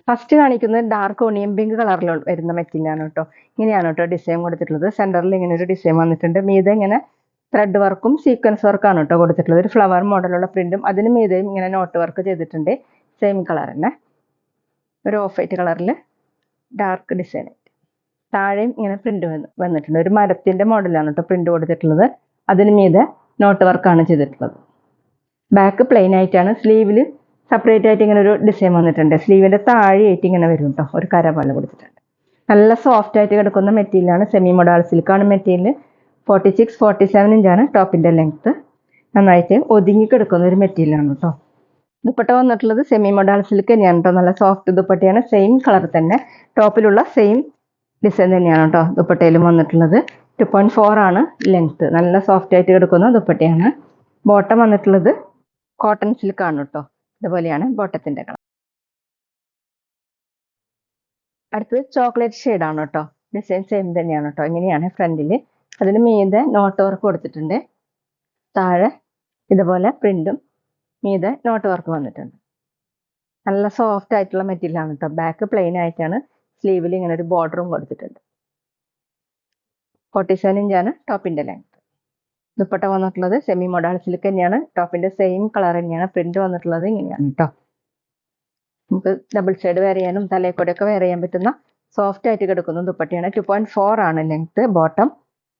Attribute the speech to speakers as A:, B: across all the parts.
A: First കാണിക്കുന്നത് dark onion pink കളറിൽ വരുന്ന മെറ്റീരിയലാണ് കേട്ടോ. ഇങ്ങനെയാണ് കേട്ടോ ഡിസൈൻ കൊടുത്തിട്ടുള്ളത്. സെൻറ്ററിൽ ഇങ്ങനെ ഒരു ഡിസൈൻ വന്നിട്ടുണ്ട്. മീതെ ഇങ്ങനെ ത്രെഡ് വർക്കും സീക്വൻസ് വർക്കാണ് കേട്ടോ കൊടുത്തിട്ടുള്ളത്. ഒരു ഫ്ലവർ മോഡലുള്ള പ്രിന്റും അതിന് മീതെയും ഇങ്ങനെ നോട്ട് വർക്ക് ചെയ്തിട്ടുണ്ട്. സെയിം കളർ തന്നെ, ഒരു ഓഫ് വൈറ്റ് കളറിൽ ഡാർക്ക് ഡിസൈൻ. താഴെയും ഇങ്ങനെ പ്രിന്റ് വന്നിട്ടുണ്ട്. ഒരു മരത്തിന്റെ മോഡലാണ് കേട്ടോ പ്രിന്റ് കൊടുത്തിട്ടുള്ളത്. അതിന് മീതെ നോട്ട് വർക്കാണ് ചെയ്തിട്ടുള്ളത്. ബാക്ക് പ്ലെയിൻ ആയിട്ടാണ്. സ്ലീവിൽ സെപ്പറേറ്റ് ആയിട്ട് ഇങ്ങനെ ഒരു ഡിസൈൻ വന്നിട്ടുണ്ട്. സ്ലീവിന്റെ താഴെയായിട്ട് ഇങ്ങനെ വരും കേട്ടോ, ഒരു കര പോലെ കൊടുത്തിട്ടുണ്ട്. നല്ല സോഫ്റ്റ് ആയിട്ട് കിടക്കുന്ന മെറ്റീരിയലാണ്. Semi modal സിൽക്കാണ് material. 46-47 ഇഞ്ചാണ് ടോപ്പിന്റെ ലെങ്ത്. നന്നായിട്ട് ഒതുങ്ങി കിടക്കുന്ന ഒരു മെറ്റീരിയലാണ് കേട്ടോ. ദുപ്പട്ട വന്നിട്ടുള്ളത് സെമി മൊഡാൾ സിൽക്ക് തന്നെയാണ് കേട്ടോ. നല്ല സോഫ്റ്റ് ദുപ്പട്ടയാണ്. സെയിം കളർ തന്നെ, ടോപ്പിലുള്ള സെയിം ഡിസൈൻ തന്നെയാണ് കേട്ടോ ദുപ്പട്ടയിലും വന്നിട്ടുള്ളത്. 2.4 ആണ് ലെങ്ത്. നല്ല സോഫ്റ്റ് ആയിട്ട് കിടക്കുന്ന ദുപ്പട്ടയാണ്. ബോട്ടം വന്നിട്ടുള്ളത് കോട്ടൺ സിൽക്കാണ് കേട്ടോ. ഇതുപോലെയാണ് ബോട്ടത്തിന്റെ കളർ. അടുത്തത് ചോക്ലേറ്റ് ഷെയ്ഡാണ് കേട്ടോ. ഡിസൈൻ സെയിം തന്നെയാണ് കേട്ടോ. ഇങ്ങനെയാണ് ഫ്രണ്ടിൽ. അതിന് മീതെ നോട്ട് വർക്ക് കൊടുത്തിട്ടുണ്ട്. താഴെ ഇതുപോലെ പ്രിന്റും മീതെ നോട്ട് വർക്ക് വന്നിട്ടുണ്ട്. നല്ല സോഫ്റ്റ് ആയിട്ടുള്ള മെറ്റീരിയൽ ആണ് കേട്ടോ. ബാക്ക് പ്ലെയിൻ ആയിട്ടാണ്. സ്ലീവിൽ ഇങ്ങനെ ഒരു ബോർഡറും കൊടുത്തിട്ടുണ്ട്. 47 ഇഞ്ചാണ് ടോപ്പിന്റെ ലെങ്ത്. ദുപ്പട്ട വന്നിട്ടുള്ളത് സെമി മൊഡാൾ സിൽക്ക് തന്നെയാണ്. ടോപ്പിന്റെ സെയിം കളർ തന്നെയാണ്. പ്രിന്റ് വന്നിട്ടുള്ളത് ഇങ്ങനെയാണ് കേട്ടോ. നമുക്ക് ഡബിൾ സൈഡ് വെയർ ചെയ്യാനും തലയിൽക്കൂടെയൊക്കെ വെയർ ചെയ്യാൻ പറ്റുന്ന സോഫ്റ്റ് ആയിട്ട് കിടക്കുന്ന ദുപ്പട്ടയാണ്. 2.4 ആണ് ലെങ്ത്. ബോട്ടം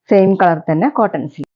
A: സെയിം കളർ തന്നെ, കോട്ടൺ സിൽക്ക്.